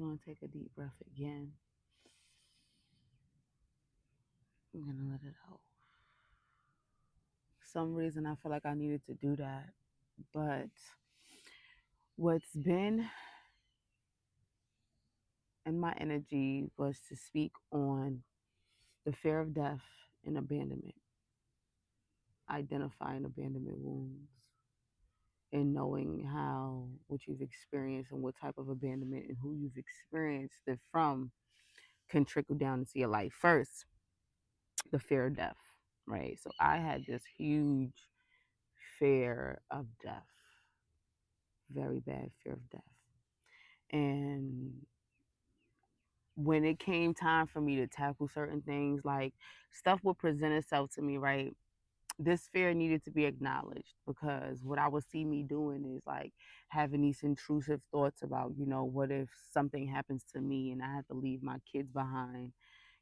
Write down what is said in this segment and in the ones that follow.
going to take a deep breath again. I'm going to let it out. For some reason, I feel like I needed to do that. But what's been in my energy was to speak on the fear of death and abandonment, identifying abandonment wounds, and knowing how what you've experienced and what type of abandonment and who you've experienced it from can trickle down into your life. First, the fear of death, right? So I had this huge fear of death, very bad fear of death. And when it came time for me to tackle certain things, like stuff would present itself to me, right? This fear needed to be acknowledged because what I would see me doing is like having these intrusive thoughts about, what if something happens to me and I have to leave my kids behind,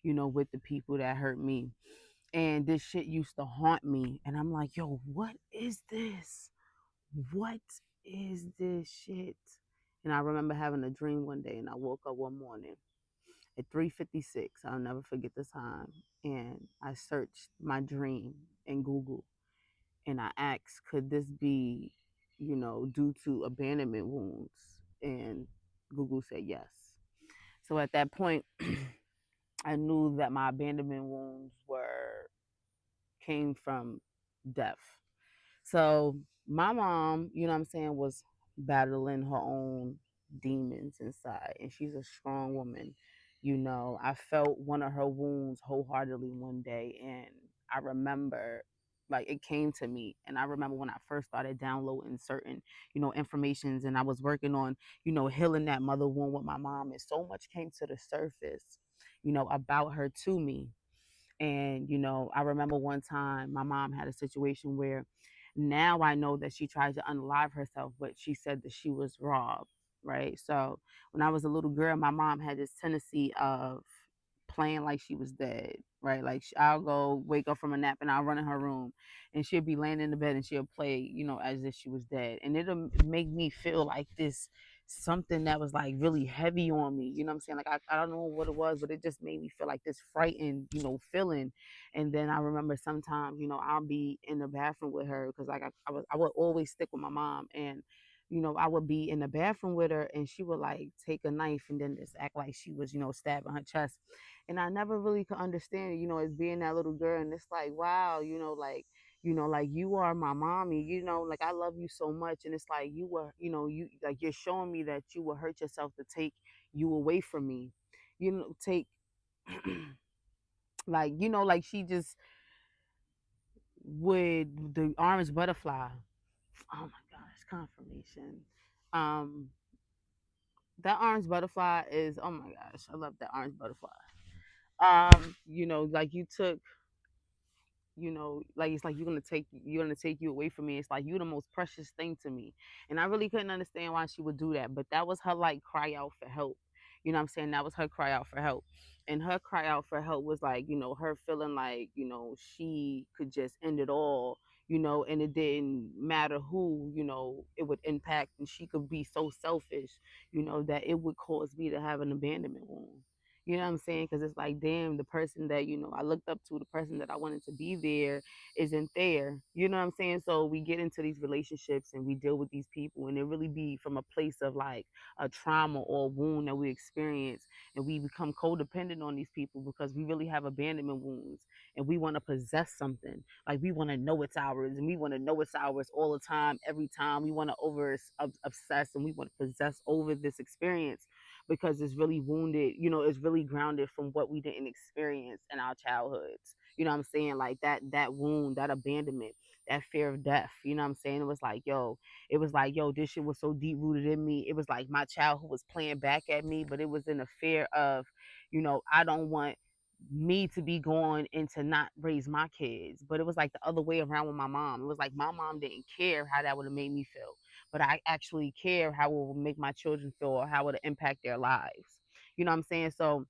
with the people that hurt me. And this shit used to haunt me. And I'm like, yo, what is this? What is this shit? And I remember having a dream one day and I woke up one morning at 3:56. I'll never forget the time. And I searched my dream in Google and I asked, could this be, due to abandonment wounds? And Google said yes. So at that point, I knew that my abandonment wounds were came from death. So my mom, you know what I'm saying, was battling her own demons inside, and she's a strong woman. I felt one of her wounds wholeheartedly one day, and I remember like it came to me and I remember when I first started downloading certain informations and I was working on healing that mother wound with my mom, and so much came to the surface about her to me. And, I remember one time my mom had a situation where now I know that she tried to unalive herself, but she said that she was robbed, right? So when I was a little girl, my mom had this tendency of playing like she was dead, right? Like I'll go wake up from a nap and I'll run in her room and she'll be laying in the bed and she'll play, as if she was dead. And it'll make me feel like this something that was like really heavy on me. You know what I'm saying? Like I don't know what it was, but it just made me feel like this frightened, feeling. And then I remember sometimes, I'll be in the bathroom with her because like I would always stick with my mom, and I would be in the bathroom with her and she would like take a knife and then just act like she was, stabbing her chest. And I never really could understand it, as being that little girl. And it's like, wow, like you are my mommy, like I love you so much. And it's like you were, you like you're showing me that you will hurt yourself to take you away from me. Take like, like she just would the orange butterfly. Oh my gosh, confirmation. Um that orange butterfly is, oh my gosh, I love that orange butterfly. Like you took, like it's like you're gonna take you away from me. It's like you the most precious thing to me. And I really couldn't understand why she would do that. But that was her like cry out for help. You know what I'm saying? That was her cry out for help. And her cry out for help was like, her feeling like, she could just end it all, and it didn't matter who, it would impact, and she could be so selfish, that it would cause me to have an abandonment wound. You know what I'm saying? Because it's like, damn, the person that, I looked up to, the person that I wanted to be there isn't there. You know what I'm saying? So we get into these relationships and we deal with these people, and it really be from a place of like a trauma or a wound that we experience. And we become codependent on these people because we really have abandonment wounds and we want to possess something. Like we want to know it's ours, and we want to know it's ours all the time, every time. We want to obsess and we want to possess over this experience because it's really wounded, it's really grounded from what we didn't experience in our childhoods. You know what I'm saying? Like that wound, that abandonment, that fear of death. You know what I'm saying? It was like, yo, this shit was so deep rooted in me. It was like my childhood was playing back at me, but it was in a fear of, I don't want me to be going and to not raise my kids. But it was like the other way around with my mom. It was like my mom didn't care how that would have made me feel, but I actually care how it will make my children feel or how it will impact their lives. You know what I'm saying? So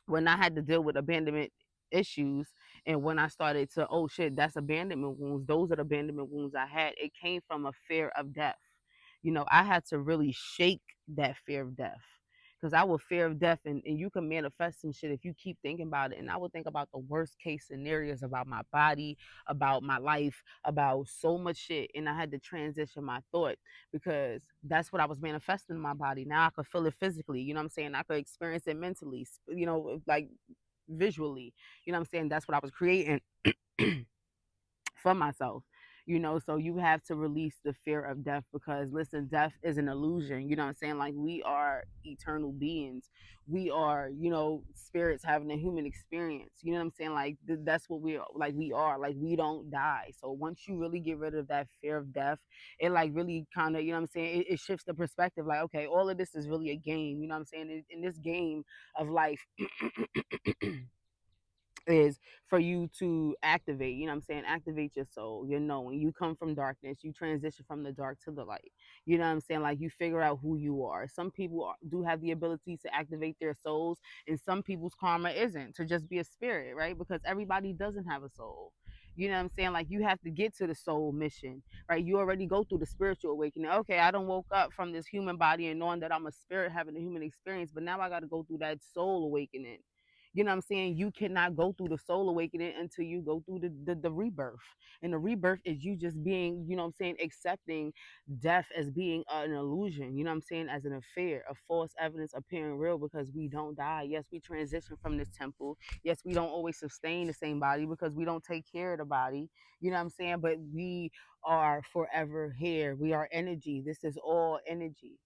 when I had to deal with abandonment issues, and when I started to, oh shit, that's abandonment wounds, those are the abandonment wounds I had, it came from a fear of death. I had to really shake that fear of death. Because I would fear of death, and you can manifest some shit if you keep thinking about it. And I would think about the worst case scenarios about my body, about my life, about so much shit. And I had to transition my thought because that's what I was manifesting in my body. Now I could feel it physically. You know what I'm saying? I could experience it mentally, like visually. You know what I'm saying? That's what I was creating for myself. So you have to release the fear of death, because listen, death is an illusion. You know what I'm saying? Like, we are eternal beings. We are, spirits having a human experience. You know what I'm saying? Like, that's what we are. Like, we are, like, we don't die. So once you really get rid of that fear of death, it like really kind of, what I'm saying, it shifts the perspective. Like, okay, all of this is really a game. You know what I'm saying? In this game of life, is for you to activate, activate your soul. When you come from darkness, you transition from the dark to the light. You know what I'm saying? Like, you figure out who you are. Some people do have the ability to activate their souls, and some people's karma isn't to just be a spirit, right? Because everybody doesn't have a soul. You know what I'm saying? Like, you have to get to the soul mission, right? You already go through the spiritual awakening. Okay, I don't woke up from this human body and knowing that I'm a spirit having a human experience, but now I got to go through that soul awakening. You know what I'm saying? You cannot go through the soul awakening until you go through the rebirth. And the rebirth is you just being, accepting death as being an illusion, you know what I'm saying? As an affair, a false evidence appearing real, because we don't die. Yes, we transition from this temple. Yes, we don't always sustain the same body because we don't take care of the body, you know what I'm saying? But we are forever here. We are energy. This is all energy.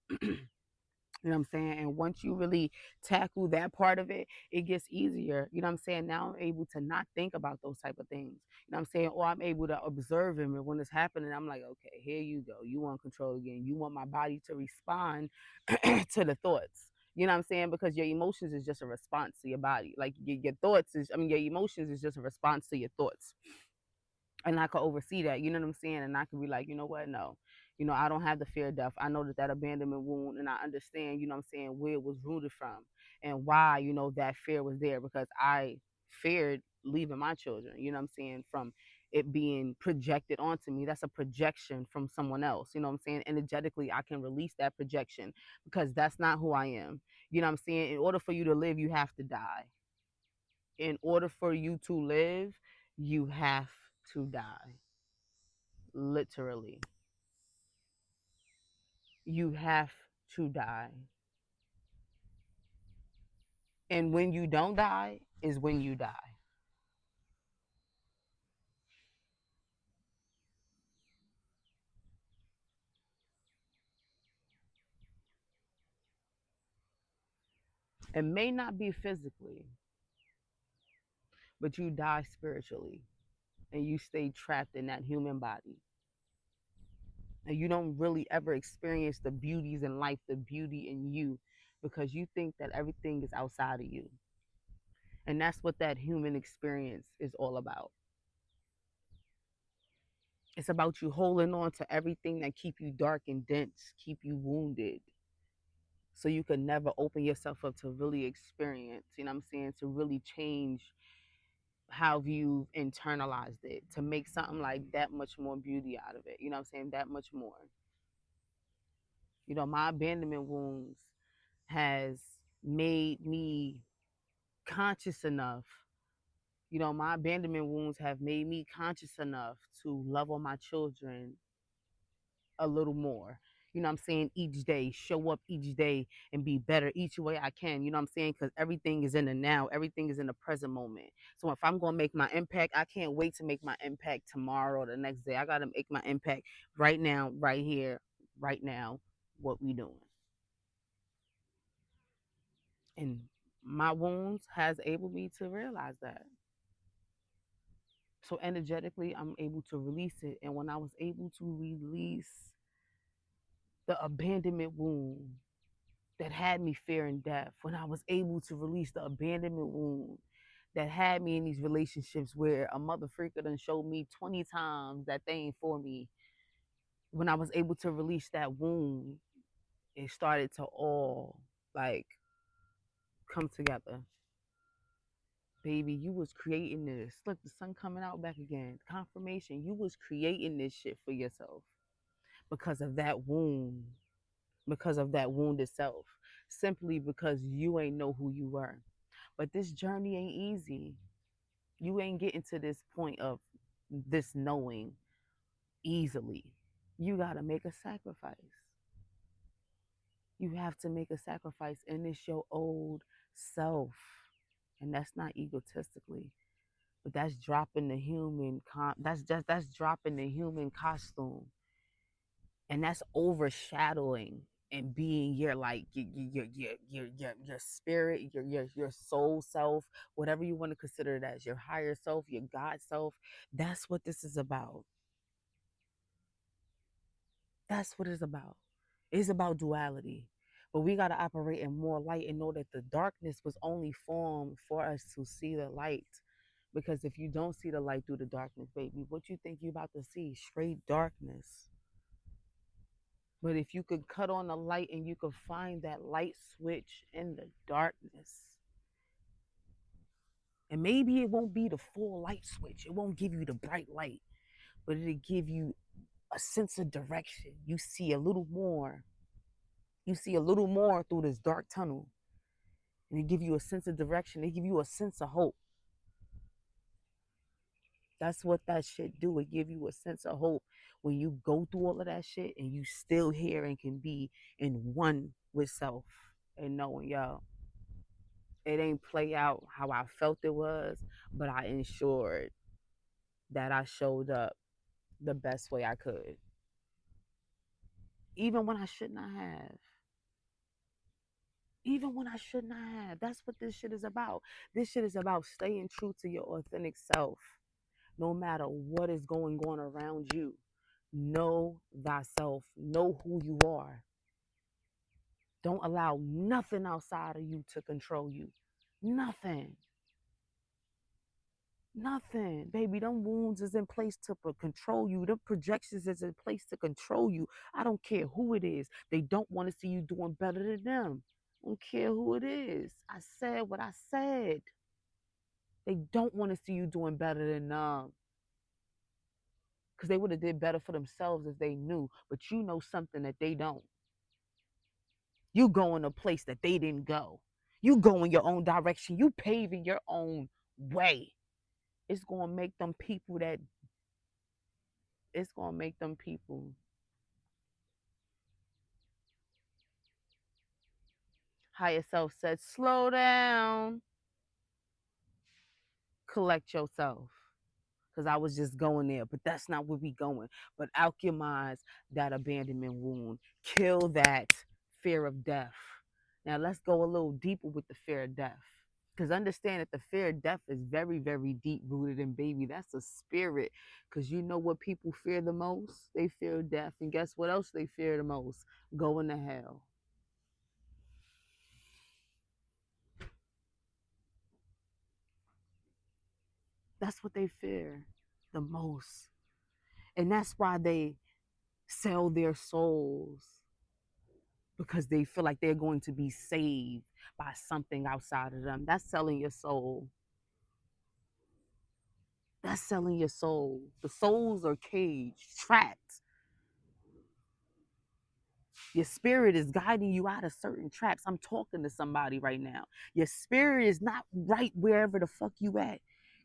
You know what I'm saying? And once you really tackle that part of it, it gets easier. You know what I'm saying? Now I'm able to not think about those type of things. You know what I'm saying? Or I'm able to observe him. And when it's happening, I'm like, okay, here you go. You want control again. You want my body to respond to the thoughts. You know what I'm saying? Because your emotions is just a response to your body. Like, your thoughts is, your emotions is just a response to your thoughts. And I could oversee that, you know what I'm saying? And I could be like, you know what? No, I don't have the fear of death. I know that abandonment wound, and I understand, you know what I'm saying, where it was rooted from and why, that fear was there, because I feared leaving my children, you know what I'm saying, from it being projected onto me. That's a projection from someone else, you know what I'm saying? Energetically, I can release that projection because that's not who I am. You know what I'm saying? In order for you to live, you have to die. In order for you to live, you have to die. Literally. You have to die. And when you don't die is when you die. It may not be physically, but you die spiritually and you stay trapped in that human body. And you don't really ever experience the beauties in life, the beauty in you, because you think that everything is outside of you. And that's what that human experience is all about. It's about you holding on to everything that keep you dark and dense, keep you wounded, so you could never open yourself up to really experience, you know what I'm saying, to really change how you've internalized it, to make something like that much more beauty out of it, you know what I'm saying, that much more. My abandonment wounds has made me conscious enough. My abandonment wounds have made me conscious enough to love on my children a little more. You know what I'm saying? Each day, show up each day and be better each way I can. You know what I'm saying? Because everything is in the now, everything is in the present moment. So if I'm going to make my impact, I can't wait to make my impact tomorrow or the next day. I got to make my impact right now, right here, right now, what we doing. And my wounds has able me to realize that. So energetically, I'm able to release it. And when I was able to release the abandonment wound, that had me fearing death, when I was able to release the abandonment wound that had me in these relationships where a mother freaker done showed me 20 times that they ain't for me, when I was able to release that wound, it started to all like come together. Baby, you was creating this. Look, the sun coming out back again. Confirmation. You was creating this shit for yourself because of that wound, because of that wound itself. simply because you ain't know who you were. But this journey ain't easy. You ain't getting to this point of this knowing easily. You got to make a sacrifice. You have to make a sacrifice, and it's your old self. And that's not egotistically, but that's dropping the that's dropping the human costume, and that's overshadowing and being your like your spirit, your soul self, whatever you want to consider it as, your higher self, your God self. That's what this is about. That's what it's about. It's about duality. But we got to operate in more light and know that the darkness was only formed for us to see the light. Because if you don't see the light through the darkness, baby, what you think you about to see? Straight darkness. But if you could cut on the light and you could find that light switch in the darkness, and maybe it won't be the full light switch, it won't give you the bright light, but it'll give you a sense of direction. You see a little more. You see a little more through this dark tunnel. And it give you a sense of direction. It give you a sense of hope. That's what that shit do. It give you a sense of hope when you go through all of that shit and you still here and can be in one with self and knowing, yo, it ain't play out how I felt it was, but I ensured that I showed up the best way I could, even when I should not have. Even when I should not have. That's what this shit is about. This shit is about staying true to your authentic self, no matter what is going on around you. Know thyself. Know who you are. Don't allow nothing outside of you to control you. Nothing. Nothing. Baby, them wounds is in place to control you. The projections is in place to control you. I don't care who it is. They don't want to see you doing better than them. I don't care who it is. I said what I said. They don't want to see you doing better than them. Because they would have did better for themselves if they knew. But you know something that they don't. You go in a place that they didn't go. You go in your own direction. You paving your own way. It's gonna make them people that it's gonna make them people. Higher self said, slow down, collect yourself. Because I was just going there, but that's not where we going. But alchemize that abandonment wound, kill that fear of death. Now let's go a little deeper with the fear of death. Because understand that the fear of death is very, very deep rooted in, baby. That's a spirit. Because you know what people fear the most? They fear death. And guess what else they fear the most? Going to hell. That's what they fear the most. And that's why they sell their souls, because they feel like they're going to be saved by something outside of them. That's selling your soul. That's selling your soul. The souls are caged, trapped. Your spirit is guiding you out of certain traps. I'm talking to somebody right now. Your spirit is not right wherever the fuck you at,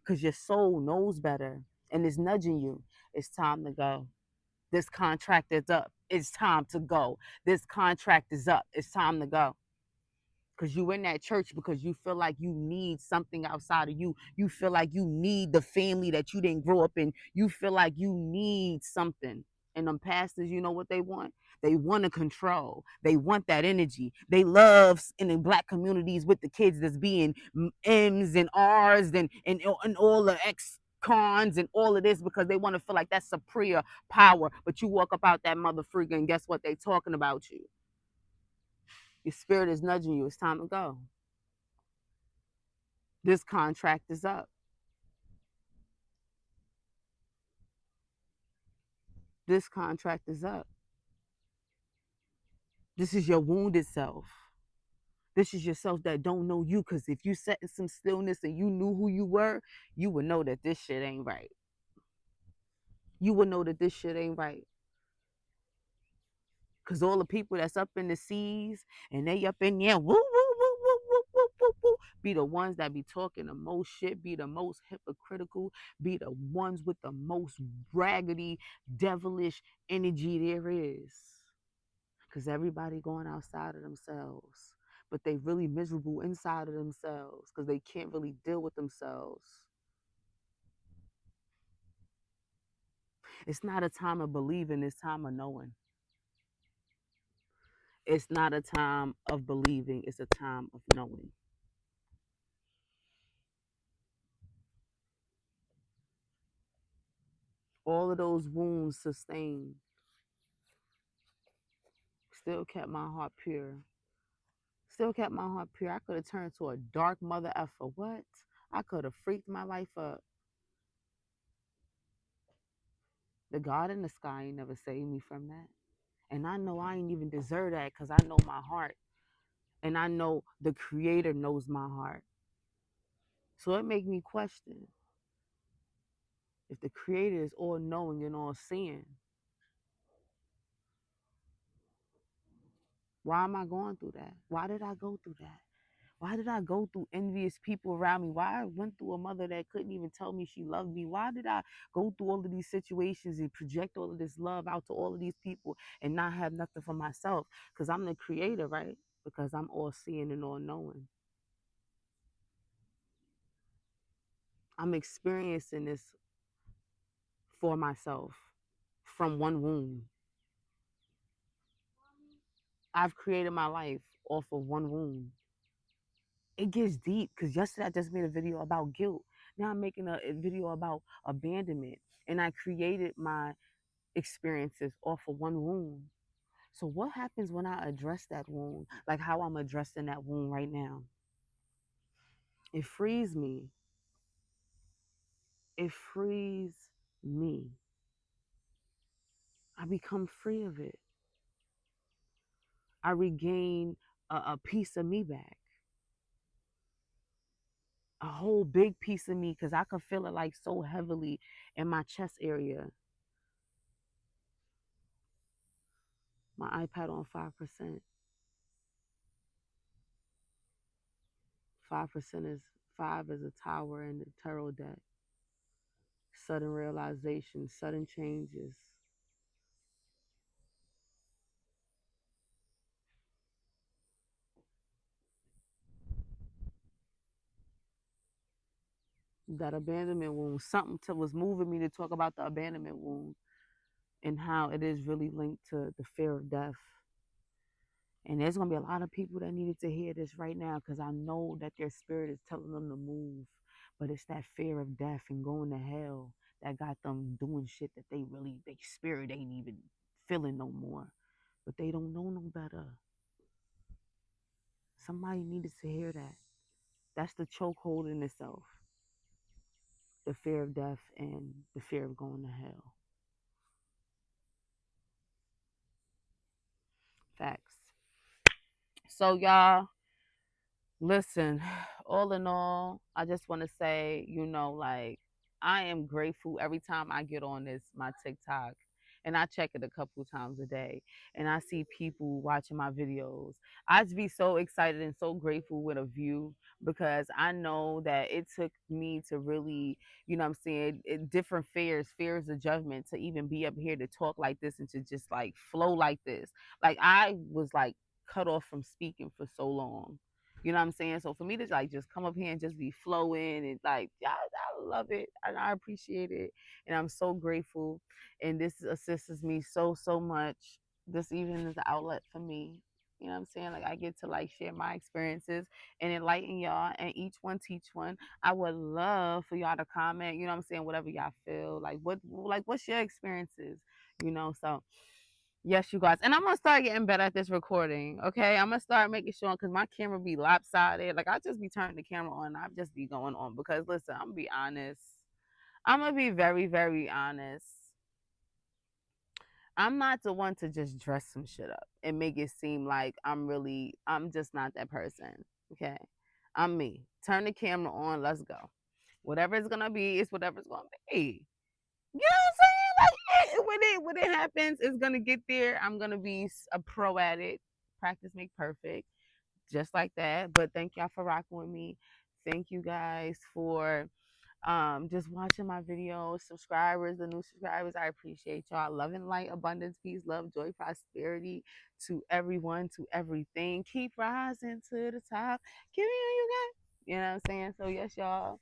because your soul knows better and is nudging you. It's time to go. This contract is up. It's time to go. This contract is up. It's time to go. Because you in that church because you feel like you need something outside of you. You feel like you need the family that you didn't grow up in. You feel like you need something. And them pastors, you know what they want? They want to control. They want that energy. They love in the black communities with the kids that's being M's and R's and all the X cons and all of this, because they want to feel like that's superior power. But you walk up out that mother freaker and guess what? They talking about you. Your spirit is nudging you. It's time to go. This contract is up. This contract is up. This is your wounded self. This is yourself that don't know you. Because if you sat in some stillness and you knew who you were, you would know that this shit ain't right. You would know that this shit ain't right. Cause all the people that's up in the seas and they up in there, woo, woo, woo, woo, woo, woo, woo, woo, be the ones that be talking the most shit, be the most hypocritical, be the ones with the most raggedy, devilish energy there is. Cause everybody going outside of themselves, but they really miserable inside of themselves because they can't really deal with themselves. It's not a time of believing, it's time of knowing. It's not a time of believing, it's a time of knowing. All of those wounds sustained still kept my heart pure. Still kept my heart pure. I could have turned to a dark mother effer. What? I could have freaked my life up. The God in the sky ain't never saved me from that. And I know I ain't even deserve that because I know my heart. And I know the creator knows my heart. So it make me question if the creator is all knowing and all seeing, why am I going through that? Why did I go through that? Why did I go through envious people around me? Why I went through a mother that couldn't even tell me she loved me? Why did I go through all of these situations and project all of this love out to all of these people and not have nothing for myself? Because I'm the creator, right? Because I'm all seeing and all knowing. I'm experiencing this for myself from one wound. I've created my life off of one wound. It gets deep because yesterday I just made a video about guilt. Now I'm making a video about abandonment. And I created my experiences off of one wound. So what happens when I address that wound? Like how I'm addressing that wound right now. It frees me. It frees me. I become free of it. I regain a piece of me back. A whole big piece of me because I could feel it like so heavily in my chest area. My iPad on 5%. 5% is 5 is a tower and the tarot deck. Sudden realization, sudden changes. That abandonment wound, was moving me to talk about the abandonment wound and how it is really linked to the fear of death. And there's gonna be a lot of people that needed to hear this right now because I know that their spirit is telling them to move, but it's that fear of death and going to hell that got them doing shit that they spirit ain't even feeling no more, but they don't know no better. Somebody needed to hear that. That's the chokehold in itself. The fear of death and the fear of going to hell. Facts. So y'all, listen, all in all, I just want to say, like I am grateful every time I get on my TikTok and I check it a couple times a day and I see people watching my videos. I just be so excited and so grateful with a view because I know that it took me to really, I'm saying, different fears of judgment to even be up here to talk like this and to just like flow like this. Like I was like cut off from speaking for so long. You know what I'm saying? So for me to like just come up here and just be flowing and like, yeah, I love it and I appreciate it. And I'm so grateful. And this assists me so much. This evening is an outlet for me. You know what I'm saying? Like I get to like share my experiences and enlighten y'all and each one teach one. I would love for y'all to comment, you know what I'm saying, whatever y'all feel. What's your experiences? So yes, you guys. And I'm gonna start getting better at this recording. Okay. I'm gonna start making sure because my camera be lopsided. Like I just be turning the camera on. I just be going on. Because listen, I'm gonna be honest. I'm gonna be very, very honest. I'm not the one to just dress some shit up and make it seem like I'm just not that person. Okay. I'm me. Turn the camera on, let's go. Whatever it's gonna be, it's whatever it's gonna be. You know what I'm saying? when it happens, it's gonna get there. I'm gonna be a pro at it. Practice make perfect, just like that. But thank y'all for rocking with me. Thank you guys for just watching my videos. Subscribers, the new subscribers, I appreciate y'all. Love and light, abundance, peace, love, joy, prosperity to everyone, to everything. Keep rising to the top. Give me all you got. You know what I'm saying? So yes, y'all.